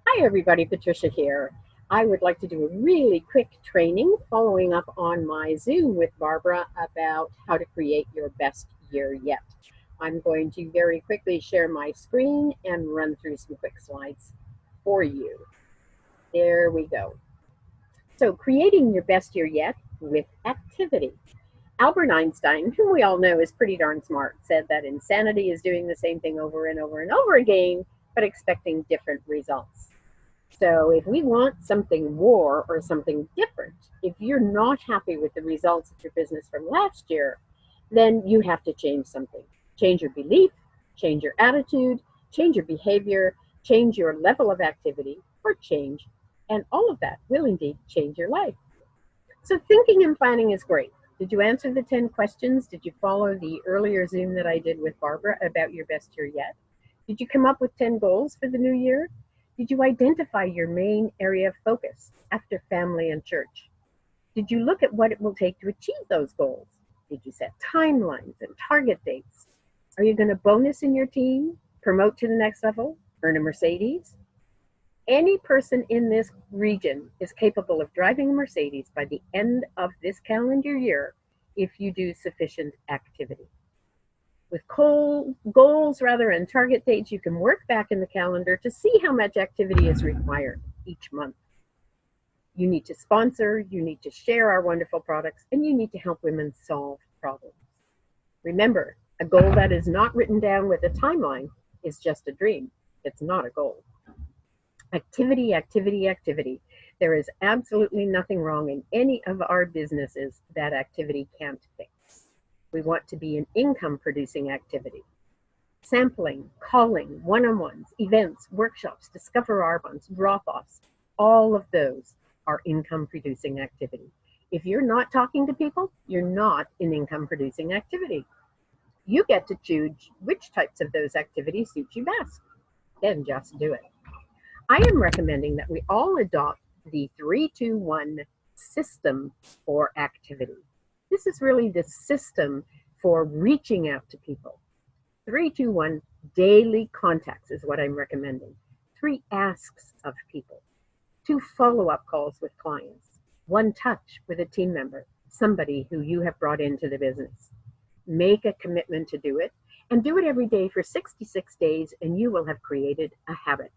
Hi everybody, Patricia here. I would like to do a really quick training following up on my Zoom with Barbara about how to create your best year yet. I'm going to very quickly share my screen and run through some quick slides for you. There we go. So creating your best year yet with activity. Albert Einstein, whom we all know is pretty darn smart, said that insanity is doing the same thing over and over and over again, but expecting different results. So if we want something more or something different, if you're not happy with the results of your business from last year, then you have to change something. Change your belief, change your attitude, change your behavior, change your level of activity, or change. And all of that will indeed change your life. So thinking and planning is great. Did you answer the 10 questions? Did you follow the earlier Zoom that I did with Barbara about your best year yet? Did you come up with 10 goals for the new year? Did you identify your main area of focus after family and church? Did you look at what it will take to achieve those goals? Did you set timelines and target dates? Are you going to bonus in your team, promote to the next level, earn a Mercedes? Any person in this region is capable of driving a Mercedes by the end of this calendar year if you do sufficient activity. With goals rather and target dates, you can work back in the calendar to see how much activity is required each month. You need to sponsor, you need to share our wonderful products, and you need to help women solve problems. Remember, a goal that is not written down with a timeline is just a dream. It's not a goal. Activity, activity, activity. There is absolutely nothing wrong in any of our businesses that activity can't fix. We want to be an income producing activity. Sampling, calling, one-on-ones, events, workshops, discover Arbonnes, drop-offs, all of those are income producing activity. If you're not talking to people, you're not in income producing activity. You get to choose which types of those activities suit you best. Then just do it. I am recommending that we all adopt the 3-2-1 system for activity. This is really the system for reaching out to people. 3-2-1 daily contacts is what I'm recommending. 3 asks of people. 2 follow-up calls with clients. 1 touch with a team member, somebody who you have brought into the business. Make a commitment to do it, and do it every day for 66 days, and you will have created a habit.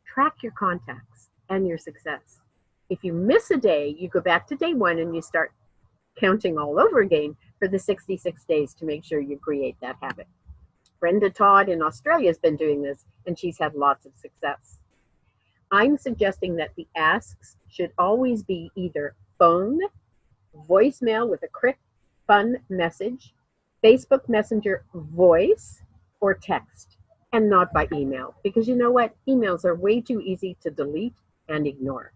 Track your contacts and your success. If you miss a day, you go back to day 1 and you start counting all over again for the 66 days to make sure you create that habit. Brenda Todd in Australia has been doing this, and she's had lots of success. I'm suggesting that the asks should always be either phone, voicemail with a quick, fun message, Facebook Messenger voice, or text, and not by email. Because you know what? Emails are way too easy to delete and ignore.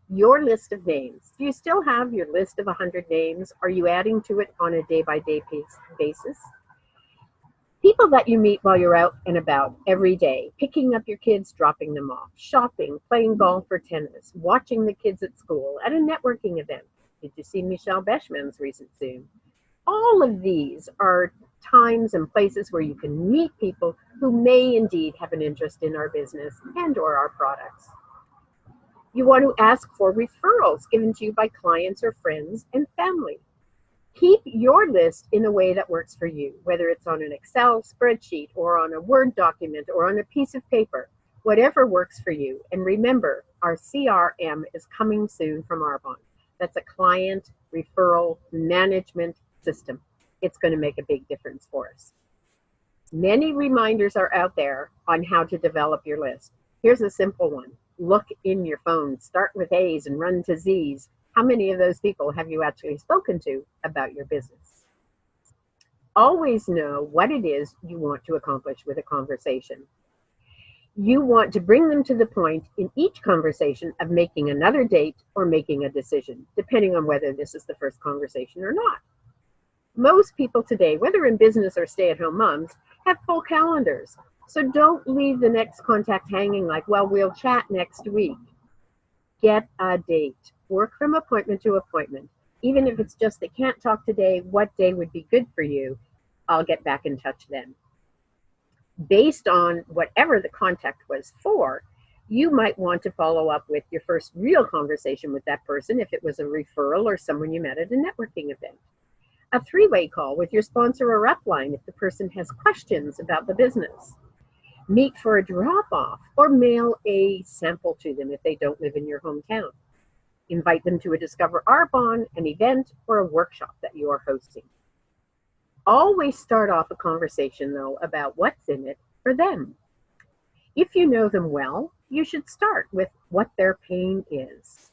Your list of names. Do you still have your list of 100 names? Are you adding to it on a day-by-day basis? People that you meet while you're out and about every day, picking up your kids, dropping them off, shopping, playing golf or tennis, watching the kids at school, at a networking event. Did you see Michelle Beshman's recent Zoom? All of these are times and places where you can meet people who may indeed have an interest in our business and or our products. You want to ask for referrals given to you by clients or friends and family. Keep your list in a way that works for you, whether it's on an Excel spreadsheet or on a Word document or on a piece of paper, whatever works for you. And remember, our CRM is coming soon from Arbonne. That's a client referral management system. It's going to make a big difference for us. Many reminders are out there on how to develop your list. Here's a simple one. Look in your phone. Start with A's and run to Z's. How many of those people have you actually spoken to about your business? Always know what it is you want to accomplish with a conversation. You want to bring them to the point in each conversation of making another date or making a decision, depending on whether this is the first conversation or not. Most people today, whether in business or stay-at-home moms, have full calendars. So don't leave the next contact hanging like, well, we'll chat next week. Get a date. Work from appointment to appointment. Even if it's just they can't talk today, what day would be good for you? I'll get back in touch then. Based on whatever the contact was for, You might want to follow up with your first real conversation with that person if it was a referral or someone you met at a networking event. A three-way call with your sponsor or upline if the person has questions about the business. Meet for a drop-off or mail a sample to them if they don't live in your hometown. Invite them to a Discover Arbonne, an event, or a workshop that you are hosting. Always start off a conversation, though, about what's in it for them. If you know them well, you should start with what their pain is.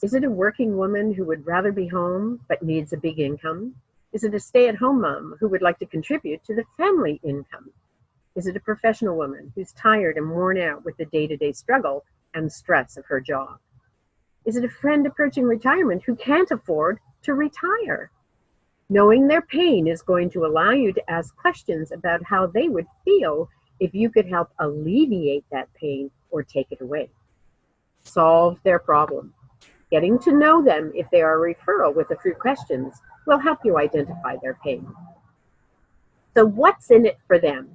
Is it a working woman who would rather be home but needs a big income? Is it a stay-at-home mom who would like to contribute to the family income? Is it a professional woman who's tired and worn out with the day-to-day struggle and stress of her job? Is it a friend approaching retirement who can't afford to retire? Knowing their pain is going to allow you to ask questions about how they would feel if you could help alleviate that pain or take it away. Solve their problem. Getting to know them if they are a referral with a few questions will help you identify their pain. So what's in it for them?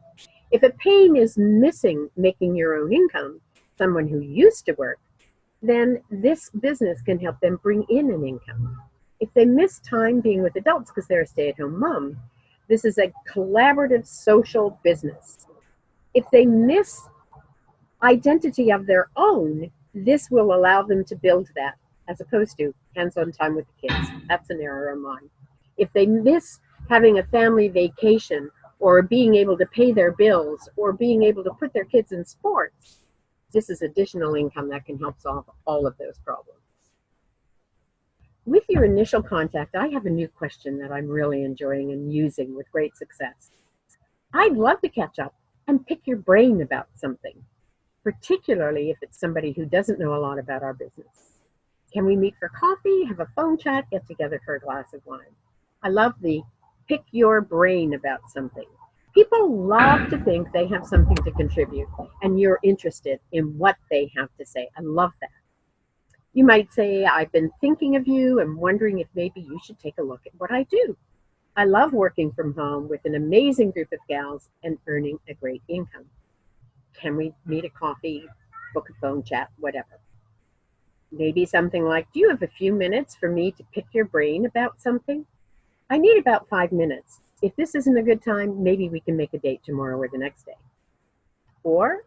If a pain is missing making your own income, someone who used to work, then this business can help them bring in an income. If they miss time being with adults because they're a stay-at-home mom, this is a collaborative social business. If they miss identity of their own, this will allow them to build that as opposed to hands-on time with the kids. That's an error of mine. If they miss having a family vacation or being able to pay their bills or being able to put their kids in sports, this is additional income that can help solve all of those problems. With your initial contact, I have a new question that I'm really enjoying and using with great success. I'd love to catch up and pick your brain about something, particularly if it's somebody who doesn't know a lot about our business. Can we meet for coffee, have a phone chat, get together for a glass of wine? I love the pick your brain about something. People love to think they have something to contribute and you're interested in what they have to say. I love that. You might say, I've been thinking of you and wondering if maybe you should take a look at what I do. I love working from home with an amazing group of gals and earning a great income. Can we meet a coffee, book a phone chat, whatever? Maybe something like, do you have a few minutes for me to pick your brain about something? I need about 5 minutes. If this isn't a good time, maybe we can make a date tomorrow or the next day. Or,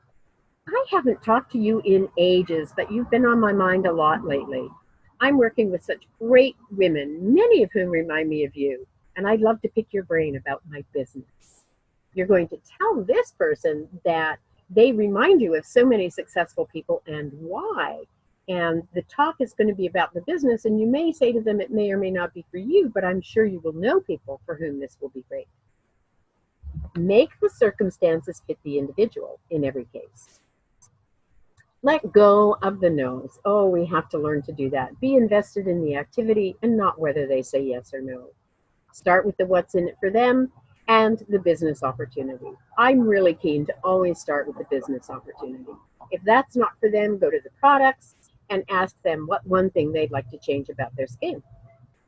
I haven't talked to you in ages, but you've been on my mind a lot lately. I'm working with such great women, many of whom remind me of you, and I'd love to pick your brain about my business. You're going to tell this person that they remind you of so many successful people and why. And the talk is going to be about the business, and you may say to them, it may or may not be for you, but I'm sure you will know people for whom this will be great. Make the circumstances fit the individual in every case. Let go of the no's. Oh, we have to learn to do that. Be invested in the activity and not whether they say yes or no. Start with the what's in it for them and the business opportunity. I'm really keen to always start with the business opportunity. If that's not for them, go to the products and ask them what one thing they'd like to change about their skin.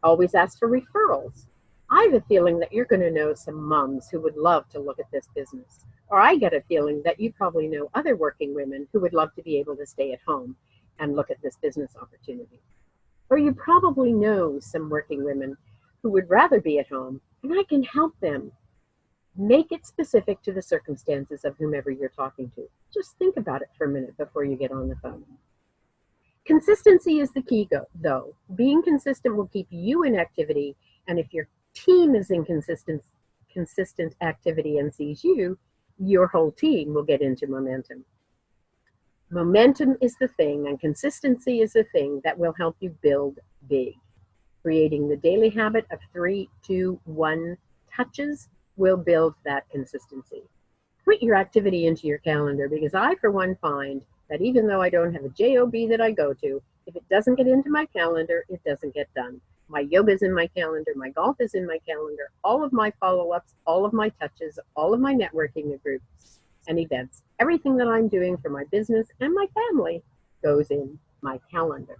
Always ask for referrals. I have a feeling that you're going to know some moms who would love to look at this business. Or I get a feeling that you probably know other working women who would love to be able to stay at home and look at this business opportunity. Or you probably know some working women who would rather be at home, and I can help them. Make it specific to the circumstances of whomever you're talking to. Just think about it for a minute before you get on the phone. Consistency is the key, though. Being consistent will keep you in activity, and if your team is in consistent activity and sees you, your whole team will get into momentum. Momentum is the thing, and consistency is the thing that will help you build big. Creating the daily habit of 3, 2, 1 touches will build that consistency. Put your activity into your calendar, because I, for one, find that even though I don't have a job that I go to, if it doesn't get into my calendar, it doesn't get done. My yoga is in my calendar, my golf is in my calendar, all of my follow-ups, all of my touches, all of my networking groups and events, everything that I'm doing for my business and my family goes in my calendar.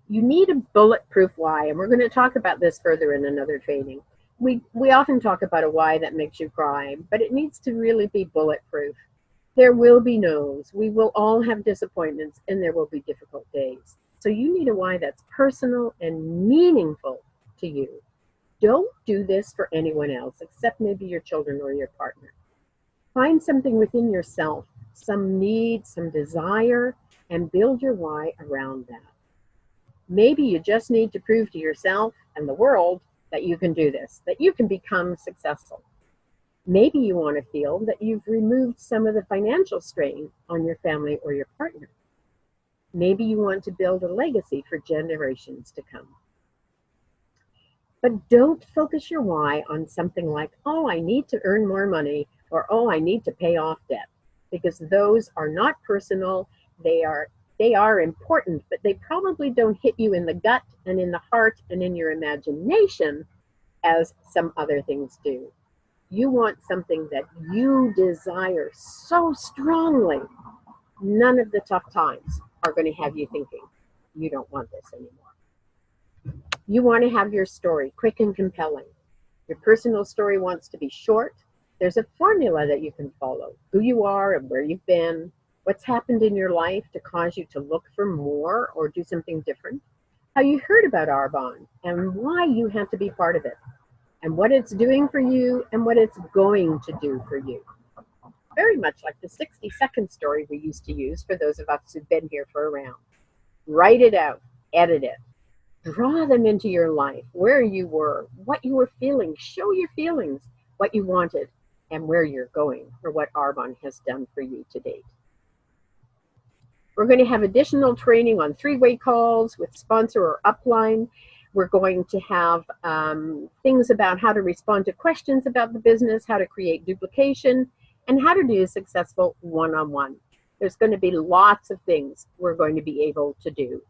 You need a bulletproof why, and we're going to talk about this further in another training. We often talk about a why that makes you cry, but it needs to really be bulletproof. There will be no's. We will all have disappointments and there will be difficult days. So you need a why that's personal and meaningful to you. Don't do this for anyone else except maybe your children or your partner. Find something within yourself, some need, some desire, and build your why around that. Maybe you just need to prove to yourself and the world that you can do this, that you can become successful. Maybe you want to feel that you've removed some of the financial strain on your family or your partner. Maybe you want to build a legacy for generations to come. But don't focus your why on something like, oh, I need to earn more money, or oh, I need to pay off debt, because those are not personal. They are important, but they probably don't hit you in the gut and in the heart and in your imagination as some other things do. You want something that you desire so strongly. None of the tough times are going to have you thinking, you don't want this anymore. You want to have your story quick and compelling. Your personal story wants to be short. There's a formula that you can follow. Who you are and where you've been, what's happened in your life to cause you to look for more or do something different, how you heard about Arbonne and why you had to be part of it, and what it's doing for you and what it's going to do for you. Very much like the 60-second story we used to use for those of us who've been here for a round. Write it out, edit it, draw them into your life, where you were, what you were feeling, show your feelings, what you wanted, and where you're going, or what Arbonne has done for you to date. We're going to have additional training on three-way calls with sponsor or upline. We're going to have things about how to respond to questions about the business, how to create duplication, and how to do a successful one-on-one. There's going to be lots of things we're going to be able to do.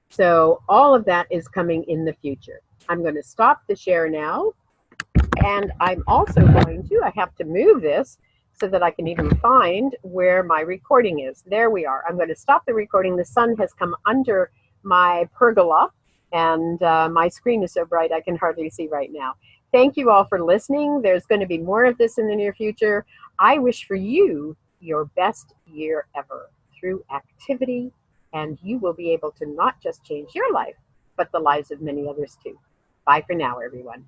So all of that is coming in the future. I'm going to stop the share now. And I'm also going to, I have to move this so that I can even find where my recording is. There we are. I'm going to stop the recording. The sun has come under my pergola, and my screen is so bright I can hardly see right now. Thank you all for listening. There's going to be more of this in the near future. I wish for you your best year ever through activity, and you will be able to not just change your life, but the lives of many others too. Bye for now, everyone.